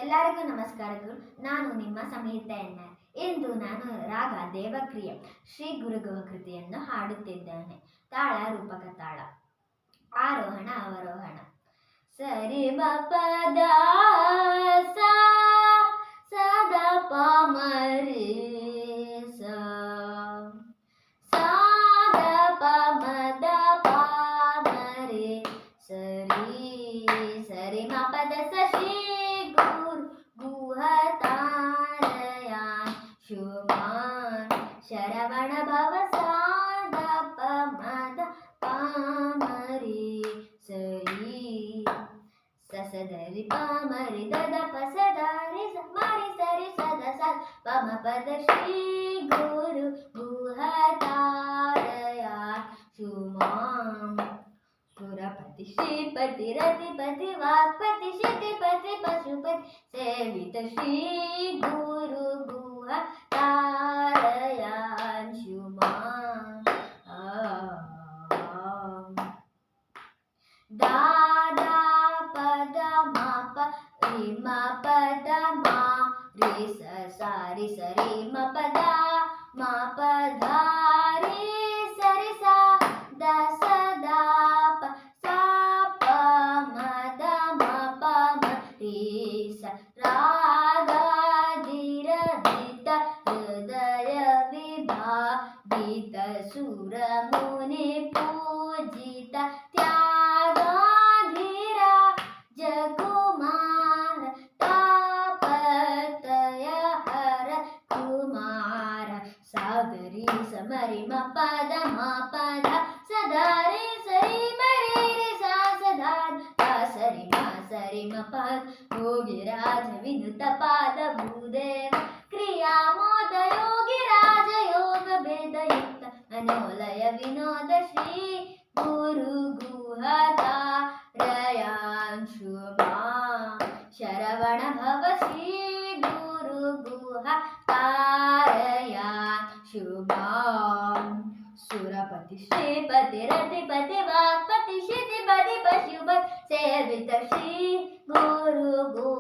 ಎಲ್ಲರಿಗೂ ನಮಸ್ಕಾರಗಳು. ನಾನು ನಿಮ್ಮ ಸಮೀತ ಎನ್ಆರ್. ಇಂದು ನಾನು ರಾಗ ದೇವಕ್ರಿಯ ಶ್ರೀ ಗುರುಗುಹ ಕೃತಿಯನ್ನು ಹಾಡುತ್ತಿದ್ದೇನೆ. ತಾಳ ರೂಪಕ ತಾಳ. ಆರೋಹಣ ಅವರೋಹಣ. ಸರಿ ಮ ಪದ ಸಾ ಸದ ಪ ಮರಿ ಸ ಸಾದ ಪ ಮದ ಪ ಮರಿ ಸರಿ ಸರಿ ಮ ಪದ ಸ ಶ್ರೀ ಶುಭಾನ್ ಶರವಣ ಭವ ಸಾದ ಪ ಮದ ಪಾಮರಿ ಸರಿ ಸಸದರಿ ಪಾಮರಿ ದದ ಪ ಸದಾರಿ ಮರಿ ಸರಿ ಸದ ಸದ ಪಮ ಪದ ಶ್ರೀ ಗುರು ಗುಹತಾರಯ ಶುಮಾಂ ಸುರಪತಿ ಶ್ರೀಪತಿ ರತಿಪತಿ ವಾಕ್ಪತಿ ಶಿತಿಪತಿ ಪಶುಪತಿ ಸೇವಿತ ಶ್ರೀ ಗುರು ಗುಹ ತಾರಯಾನ್ ಶುಮಾಂ ದಾದಾ ಪದ ಮ ಪ ರಿ ಮ ಪದ ಮ ರಿ ಸ ಸಾರಿ ಸರಿ ಮ ಪದ ಮ ಪದ ರಿ ಸರಿ ಸ ದ ಸ ದ ಪ ಸ ಪ ಮ ದ ಮ ಪ ಮ ರಿ ಸ ರಾಗ ಧೀರ ಧಿತ ಹೃದಯ ವಿಭಾವಿತ ಸುರ ಮುನಿ ಪೂಜಿತ ತ್ಯಾಗ ಧೀರ ಜಗುಮಾರ ತಾಪತಯ ಹರ ಕುಮಾರ ಸಾಗರಿ ಸಮರಿ ಮ ಪದ ಮ ಪದ ಸದಾರಿ ಸರಿ ಮರಿ ರಿ ಸಾ ಸದಾನ್ ಸರಿ ಮ ಪದ ಯೋಗಿ ರಾಜ ವಿನುತ ಪಾದ ಭೂದೇವ ಕ್ರಿಯಾ ಮೋದ ಯೋಗಿ ರಾಜ ಯೋಗ ಭೇದ ಯುಕ್ತ ಅನೋಲಯ ವಿನೋದ ಶ್ರೀ ಗುರು ಗುಹತಾರಯಾನ್ ಶುಭಾಂ ಶರವಣ ಭವ ಶ್ರೀ ಗುರು ಗುಹತಾರಯಾನ್ ಶುಭಾಂ ಸುರಪತಿ ಶ್ರೀಪತಿ ರತಿಪತಿ ವಾಕ್ಪತಿ ಶಿತಿಪತಿ ಪಶುಪತಿ ಸೇವಿತ ಶ್ರೀ ಗುರು ಗು